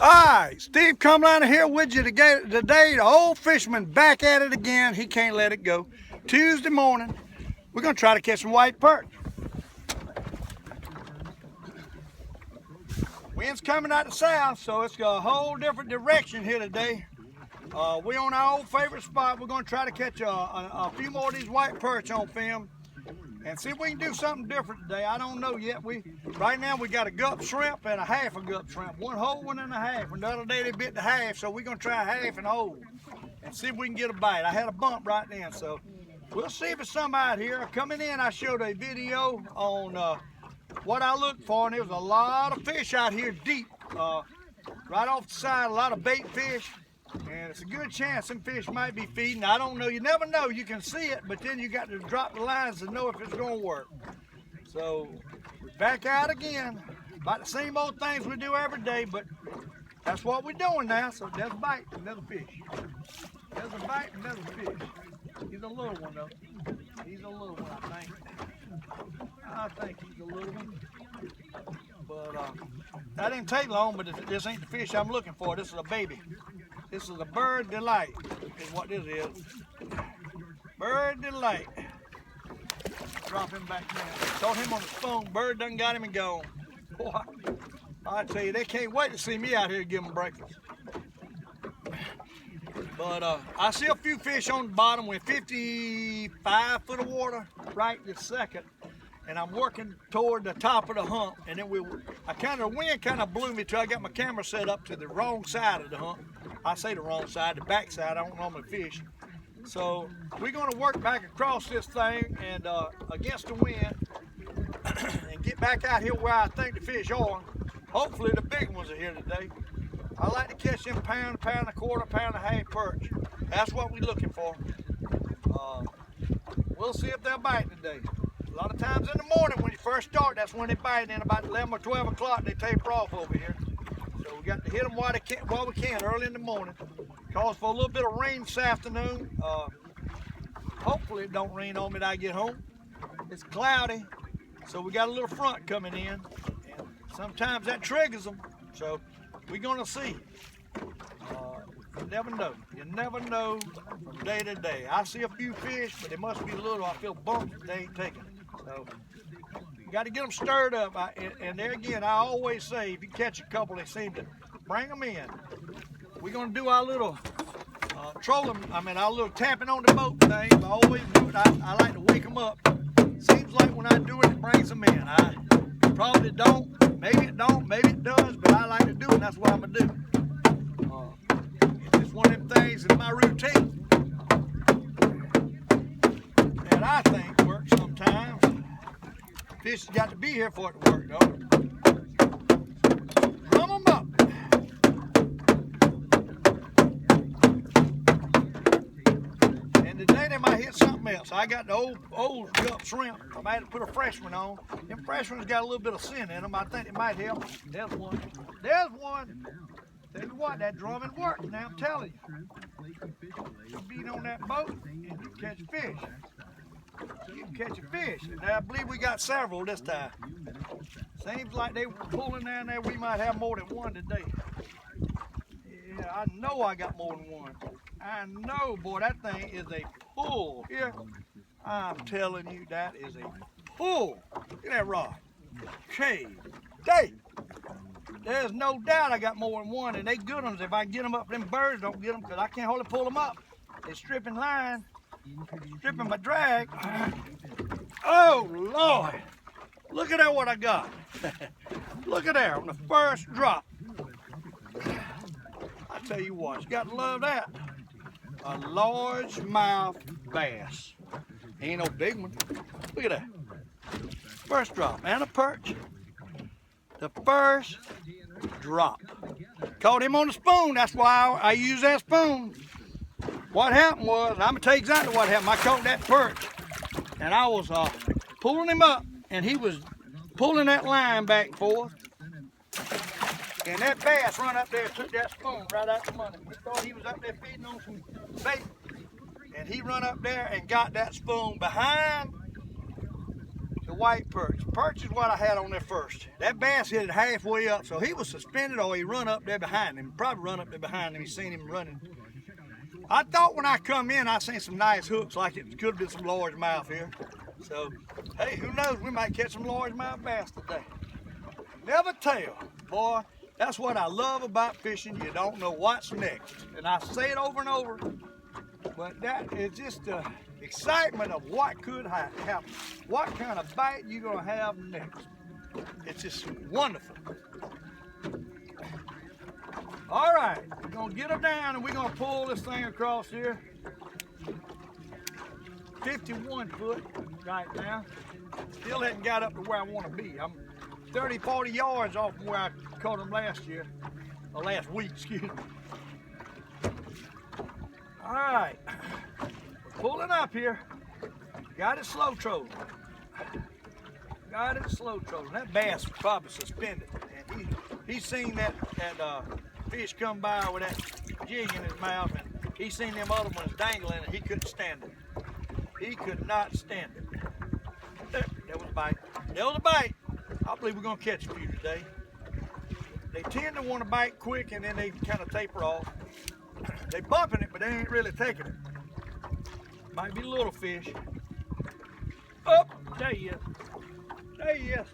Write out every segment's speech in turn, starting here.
Alright, Steve Comalander here with you today. The old fisherman back at it again. He can't let it go. Tuesday morning, we're going to try to catch some white perch. Wind's coming out the south, so it's got a whole different direction here today. We're on our old favorite spot. We're going to try to catch a few more of these white perch on film and see if we can do something different today. I don't know yet. Right now we got a gup shrimp and a half a gup shrimp. One whole one and a half. And the other day they bit the half, so we're gonna try half and whole and see if we can get a bite. I had a bump right then, so we'll see if it's some out here. Coming in, I showed a video on what I looked for, and there was a lot of fish out here deep, right off the side, a lot of bait fish. And it's a good chance some fish might be feeding. I don't know. You never know. You can see it, but then you got to drop the lines to know if it's going to work. So we're back out again. About the same old things we do every day, but that's what we're doing now. So there's a bite, and there's a fish. There's a bite, and there's a fish. He's a little one, though. He's a little one, I think. I think he's a little one. But that didn't take long, but this ain't the fish I'm looking for. This is a baby. This is a bird delight, is what this is. Bird delight. Drop him back down. Caught him on the spoon. Bird done got him and gone. Boy, I tell you, they can't wait to see me out here to give them breakfast. But I see a few fish on the bottom with 55 foot of water right this second. And I'm working toward the top of the hump. And then the wind kind of blew me till I got my camera set up to the wrong side of the hump. I say the wrong side, the back side. I don't normally fish. So we're going to work back across this thing and against the wind and get back out here where I think the fish are. Hopefully the big ones are here today. I like to catch them pound, pound and a quarter, pound and a half perch. That's what we're looking for. We'll see if they'll bite today. A lot of times in the morning when you first start, that's when they bite. In about 11 or 12 o'clock, they taper off over here. So we got to hit them while we can early in the morning. Calls for a little bit of rain this afternoon. Hopefully it don't rain on me when I get home. It's cloudy, so we got a little front coming in. And sometimes that triggers them. So we're gonna see. You never know. You never know from day to day. I see a few fish, but they must be little. I feel bumps if they ain't taking it. So you got to get them stirred up. And there again, I always say, if you catch a couple, they seem to bring them in. We're gonna do our little our little tapping on the boat thing. I always do it. I like to wake them up. Seems like when I do it, it brings them in. I probably don't. Maybe it don't. Maybe it does. But I like to do it. And that's what I'm gonna do. It's one of them things in my routine that I think works sometimes. Fish has got to be here for it to work, though. Drum them up. And today they might hit something else. I got the old gup shrimp. I might have to put a fresh one on. Them fresh ones got a little bit of sin in them. I think it might help. There's one. There's one. Tell you what, that drumming works now, I'm telling you. You beat on that boat and you catch a fish. You can catch a fish. And I believe we got several this time. Seems like they were pulling down there. We might have more than one today. Yeah, I know I got more than one. I know, boy, that thing is a pull. Here, I'm telling you, that is a pull. Look at that rod. Okay, day. There's no doubt I got more than one, and they good ones. If I get them up, them birds don't get them because I can't hardly pull them up. They're stripping line, stripping my drag. Oh, Lord. Look at that what I got. Look at that on the first drop. I tell you what, you got to love that. A largemouth bass. Ain't no big one. Look at that. First drop, and a perch. The first drop. Caught him on the spoon. That's why I use that spoon. What happened was, I'm going to tell you exactly what happened. I caught that perch, and I was pulling him up, and he was pulling that line back and forth. And that bass run up there and took that spoon right out the money. We thought he was up there feeding on some bait. And he run up there and got that spoon behind the white perch. Perch is what I had on there first. That bass hit it halfway up, so he was suspended or he run up there behind him. Probably run up there behind him. He seen him running. I thought when I come in, I seen some nice hooks, like it could have been some largemouth here. So, hey, who knows? We might catch some largemouth bass today. Never tell, boy. That's what I love about fishing. You don't know what's next. And I say it over and over, but that is just the excitement of what could happen. What kind of bite you're gonna have next. It's just wonderful. All right, we're gonna get her down and we're gonna pull this thing across here. 51 foot right now. Still hadn't got up to where I want to be. I'm 30, 40 yards off from where I caught them last year, or last week, excuse me. All right, we're pulling up here. Got it slow trolling. Got it slow trolling. That bass was probably suspended, and he seen that fish come by with that jig in his mouth, and he seen them other ones dangling, and he couldn't stand it. He could not stand it. There was a bite. There was a bite. I believe we're gonna catch a few today. They tend to want to bite quick, and then they kind of taper off. They bumping it, but they ain't really taking it. Might be little fish. Oh, there he is. There he is.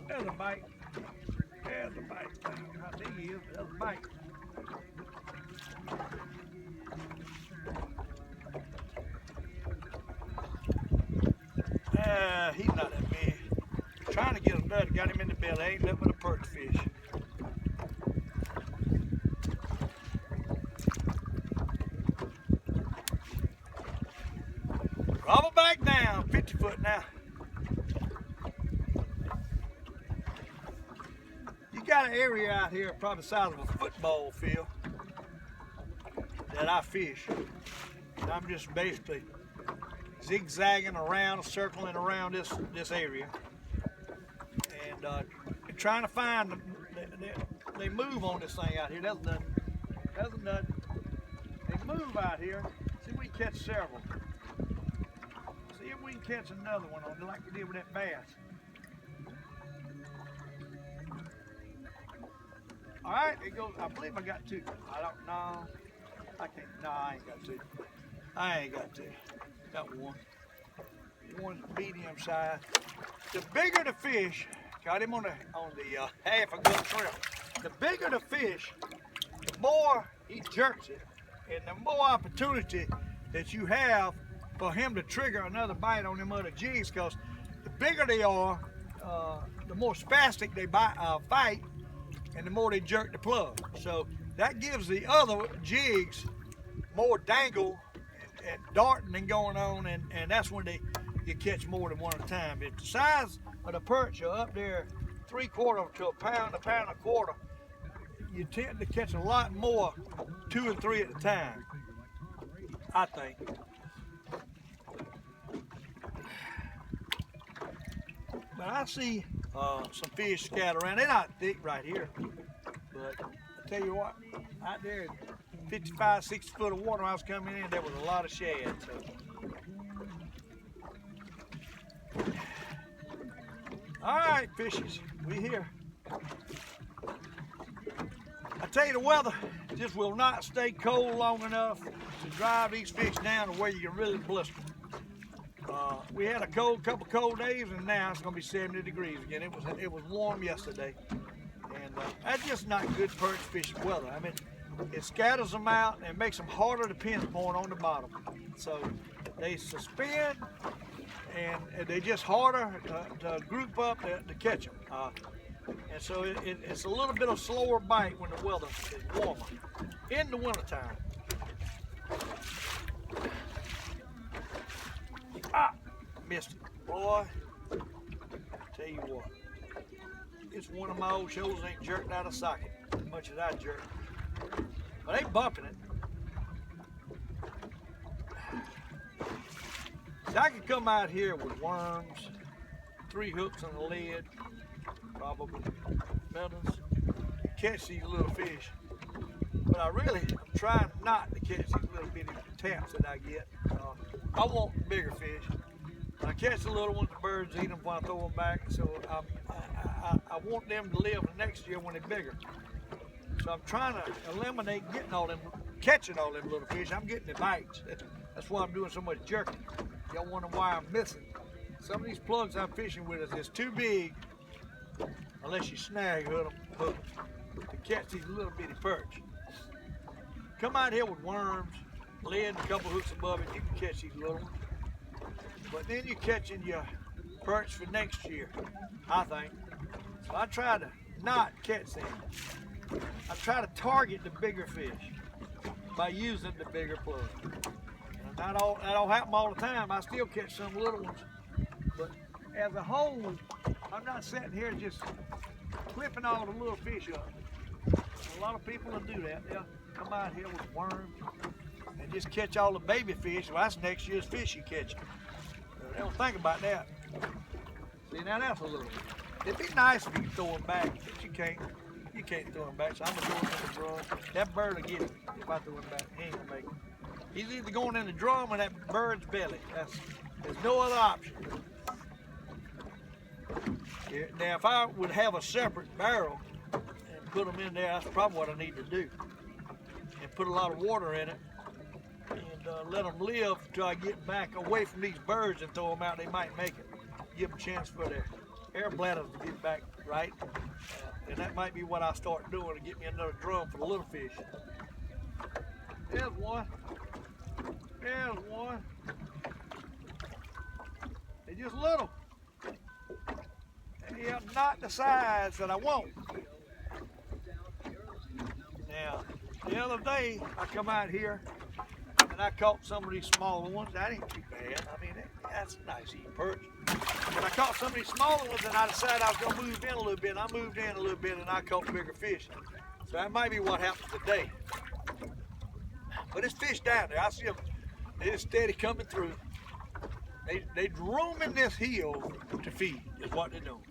There's a bite. There's a bite. Right there he is. There's a bite. He's not that big. Trying to get him nut, got him in the belly. Ain't nothing but a perch fish. Gobble back down, 50 foot now. You got an area out here probably the size of a football field that I fish. And I'm just basically zigzagging around, circling around this area, and trying to find them. They move on this thing out here. That's nothing. That's nothing. They move out here. See if we can catch several. See if we can catch another one on like we did with that bass. All right, it goes. I believe I got two. I don't know. I can't. No, I ain't got two. I ain't got two. Got one. One medium size. The bigger the fish, got him on the half a good shrimp. The bigger the fish, the more he jerks it, and the more opportunity that you have for him to trigger another bite on them other jigs. Because the bigger they are, the more spastic they fight, and the more they jerk the plug. So that gives the other jigs more dangle and darting going on, and that's when you catch more than one at a time. If the size of the perch are up there 3/4 to a pound and a quarter, you tend to catch a lot more 2 and 3 at a time, I think. But I see some fish scattered around. They're not thick right here, but I tell you what, out there 55, 60 foot of water I was coming in, there was a lot of shad. So. All right, fishies, we here. I tell you, the weather just will not stay cold long enough to drive these fish down to where you can really blister them. We had a couple cold days, and now it's going to be 70 degrees again. It was warm yesterday, and that's just not good perch fishing weather. I mean, it scatters them out and makes them harder to pinpoint on the bottom. So they suspend, and they're just harder to group up to catch them. And so it's a little bit of slower bite when the weather is warmer in the wintertime. Missed it, boy. Tell you what, it's one of my old shows ain't jerked out of socket as much as I jerk. But they bumping it. See, I could come out here with worms, 3 hooks on the lid, probably melons, catch these little fish. But I really am trying not to catch these little bitty taps that I get. I want bigger fish. When I catch the little ones, let birds eat them when I throw them back. So I want them to live the next year when they're bigger. So I'm trying to eliminate catching all them little fish. I'm getting the bites. That's why I'm doing so much jerking. Y'all wonder why I'm missing. Some of these plugs I'm fishing with is just too big, unless you snag hook them, to catch these little bitty perch. Come out here with worms, lead, and a couple hooks above it, you can catch these little ones. But then you're catching your perch for next year, I think. So I try to not catch them. I try to target the bigger fish by using the bigger plug. And that don't happen all the time. I still catch some little ones. But as a whole, I'm not sitting here just clipping all the little fish up. A lot of people will do that. They'll come out here with worms and just catch all the baby fish. Well, that's next year's fish you catch. They don't think about that. See, now that's a little. It'd be nice if you could throw them back, but you can't. You can't throw them back, so I'm gonna throw them in the drum. That bird will get it if I throw him back. He ain't gonna make it. He's either going in the drum or that bird's belly. There's no other option. Yeah, now, if I would have a separate barrel and put them in there, that's probably what I need to do. And put a lot of water in it and let them live till I get back away from these birds and throw them out. They might make it. Give them a chance for their air bladders to get back right. And that might be what I start doing to get me another drum for the little fish. There's one. There's one. They're just little. And yeah, not the size that I want. Now, the other day I come out here and I caught some of these smaller ones. That ain't too bad. I mean, that's a nice eating perch. But I caught some of these smaller ones and I decided I was going to move in a little bit. And I moved in a little bit and I caught bigger fish. So that might be what happened today. But it's fish down there. I see them. They're steady coming through. They roaming this hill to feed is what they're doing.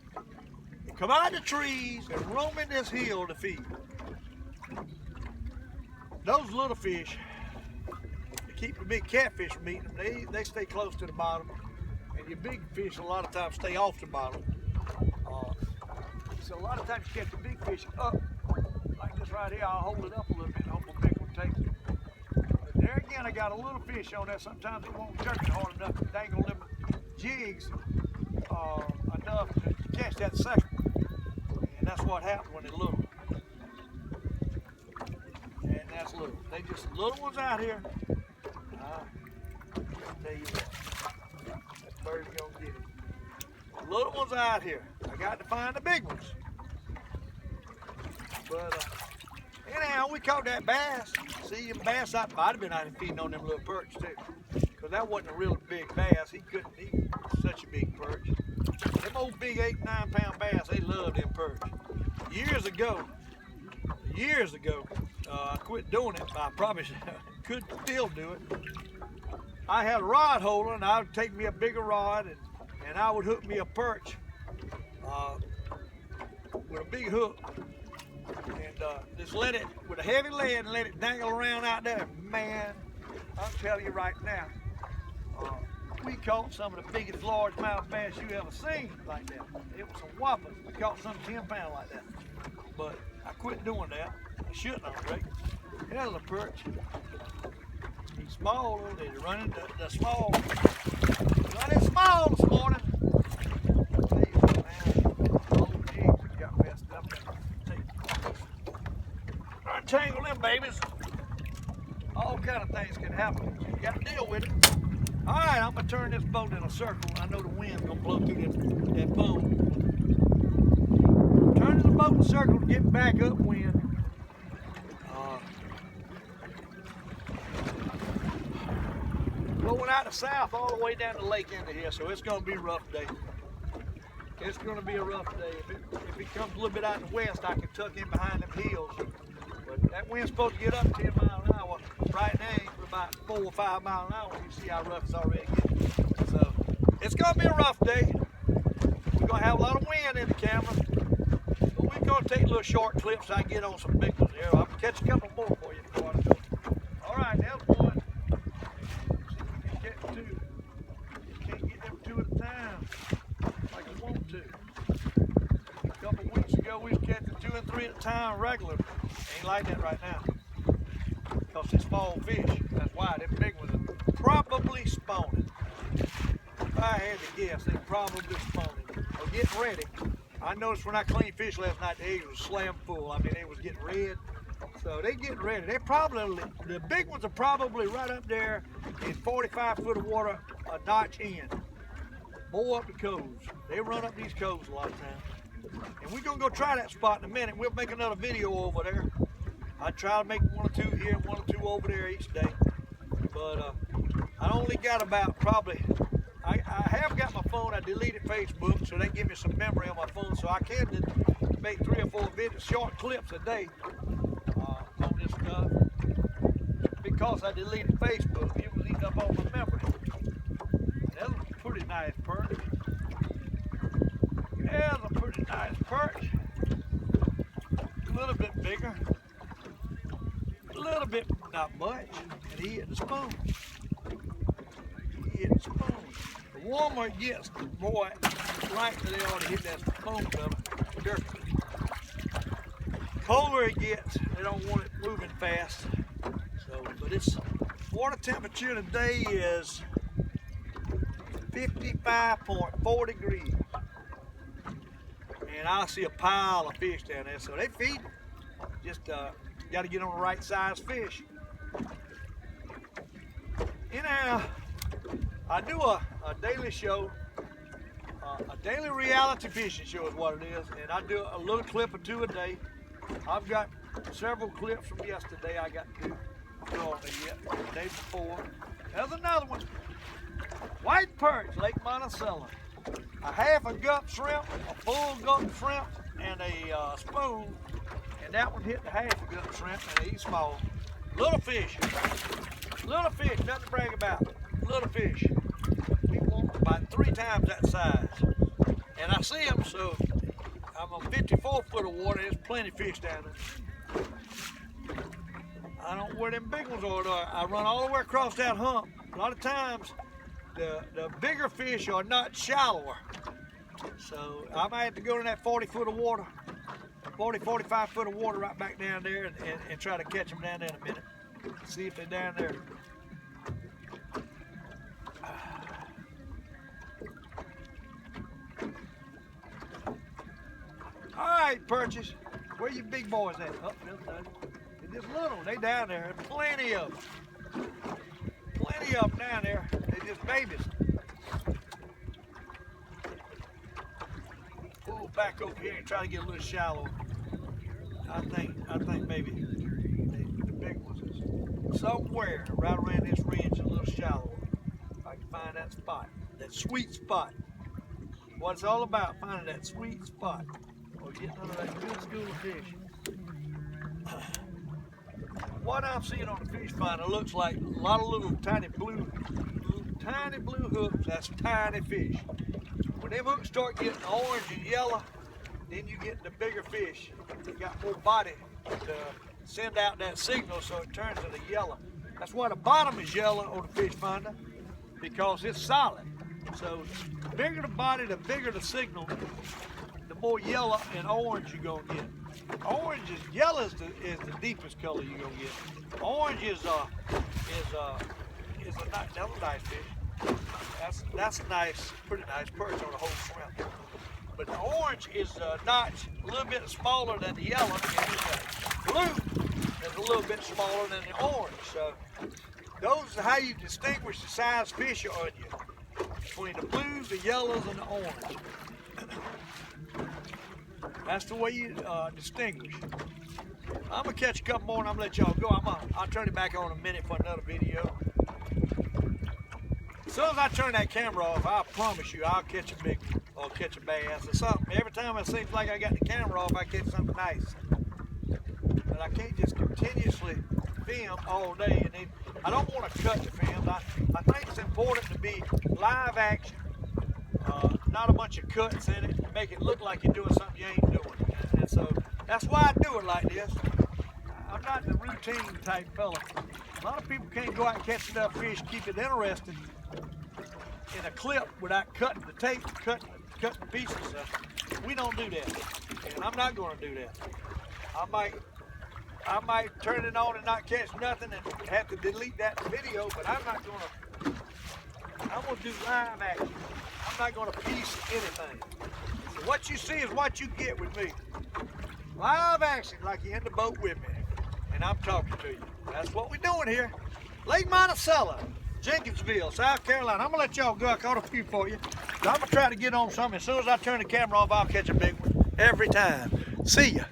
They come out of the trees and roaming this hill to feed. Those little fish, to keep the big catfish from eating them, they stay close to the bottom. And your big fish a lot of times stay off the bottom. So a lot of times you catch the big fish up, like this right here. I'll hold it up a little bit and hope a big one takes it. But there again, I got a little fish on there. Sometimes it won't jerk it hard enough to dangle them jigs enough to catch that sucker. And that's what happens when they're little. And that's little. They just little ones out here. I'll tell you what. Bird's gonna get it. Little ones out here. I got to find the big ones. But anyhow, we caught that bass. See, the bass, I'd have been out here feeding on them little perch too. Because that wasn't a real big bass. He couldn't eat such a big perch. Them old big 8, 9 pound bass, they love them perch. Years ago, I quit doing it, but I probably could still do it. I had a rod holder, and I would take me a bigger rod, and I would hook me a perch with a big hook, and just let it, with a heavy lead, and let it dangle around out there. Man, I'm telling you right now, we caught some of the biggest largemouth bass you ever seen like that. It was some whoppers. We caught some 10 pound like that. But I quit doing that. I shouldn't have, Drake. There's a perch. He's small, they're running the small. Running small this morning. I'll tell you what, man, all the jigs got messed up. Untangle them babies. All kind of things can happen. You got to deal with it. All right, I'm gonna turn this boat in a circle. I know the wind's gonna blow through that boom. Turning the boat in a circle to get back upwind. Blowing out the south all the way down the lake into here, so it's gonna be a rough day. It's gonna be a rough day. If it comes a little bit out in the west, I can tuck in behind them hills. But that wind's supposed to get up 10 miles an hour. Right now, we're about 4 or 5 miles an hour. You see how rough it's already getting. So it's gonna be a rough day. We're gonna have a lot of wind in the camera, but we're gonna take little short clips so I can get on some big ones here. I'll catch a couple more for you before I go. All right, there's one. See if we can get two. You can't get them two at a time. 3 at a time regular. Ain't like that right now. Because it's small fish. That's why them big ones are probably spawning. If I had to guess, they're probably spawning. Or getting ready. I noticed when I cleaned fish last night, the eggs was slam full. I mean, they was getting red. So they getting ready. They probably, the big ones are probably right up there in 45 foot of water, a notch in. More up the coves. They run up these coves a lot of times. And we're gonna go try that spot in a minute. We'll make another video over there. I try to make 1 or 2 here, 1 or 2 over there each day. But I only got about probably, I have got my phone. I deleted Facebook, so they give me some memory on my phone, so I can make 3 or 4 videos, short clips a day on this stuff. Because I deleted Facebook, it was eating up all my memory. That was a pretty nice perch. There's a pretty nice perch. A little bit bigger. A little bit, not much. And he hit the spoon. He hit the spoon. The warmer it gets, the more likely they ought to hit that spoon fella. Colder it gets, they don't want it moving fast. So, but it's water temperature today is 55.4 degrees. And I see a pile of fish down there, so they feed. Just got to get on the right size fish. Anyhow, I do a daily show, a daily reality fishing show is what it is, and I do a little clip or 2 a day. I've got several clips from yesterday I got to do on it yet, the day before. There's another one, white perch, Lake Monticello. A half a gulp shrimp, a full gulp shrimp, and a spoon. And that one hit the half a gulp shrimp, and he's small. Little fish, nothing to brag about. Little fish. We want about 3 times that size. And I see them, so I'm on 54 foot of water. There's plenty of fish down there. I don't know where them big ones are. I run all the way across that hump. A lot of times, the bigger fish are not shallower. So I might have to go in that 40 foot of water, 40, 45 foot of water right back down there and try to catch them down there in a minute. See if they're down there. All right, perches. Where you big boys at? Oh, they're just little. They down there. Plenty of them. Plenty of them down there. They just babies. Pull back over here and try to get a little shallow. I think maybe the big ones is somewhere right around this ridge, a little shallow. If I can find that spot, that sweet spot. What it's all about, finding that sweet spot or getting under that good school of fish. What I'm seeing on the fish finder looks like a lot of little tiny blue hooks. That's tiny fish. When them hooks start getting orange and yellow, then you get the bigger fish. They got more body to send out that signal, so it turns to the yellow. That's why the bottom is yellow on the fish finder, because it's solid. So the bigger the body, the bigger the signal, the more yellow and orange you're gonna get. Orange is yellow is the deepest color you're gonna get. Orange is another nice fish. That's nice, pretty nice perch on the whole shrimp. But the orange is a notch a little bit smaller than the yellow, and the blue is a little bit smaller than the orange. So those are how you distinguish the size fish on you, between the blues, the yellows, and the orange. That's the way you distinguish. I'm gonna catch a couple more and I'm gonna let y'all go. I'll turn it back on in a minute for another video. As soon as I turn that camera off, I promise you I'll catch a big or catch a bass or something. Every time it seems like I got the camera off, I catch something nice. But I can't just continuously film all day. And then I don't want to cut the film. I think it's important to be live action, not a bunch of cuts in it to make it look like you're doing something you ain't doing. And so that's why I do it like this. I'm not the routine type fella. A lot of people can't go out and catch enough fish, keep it interesting in a clip without cutting the tape, cutting the pieces. We don't do that, and I'm not going to do that. I might turn it on and not catch nothing and have to delete that video, but I'm gonna do live action. I'm not gonna piece anything. So what you see is what you get with me. Live action, like you're in the boat with me, and I'm talking to you. That's what we're doing here. Lake Monticello, Jenkinsville, South Carolina. I'm gonna let y'all go. I caught a few for you. I'm gonna try to get on something. As soon as I turn the camera off, I'll catch a big one every time. See ya.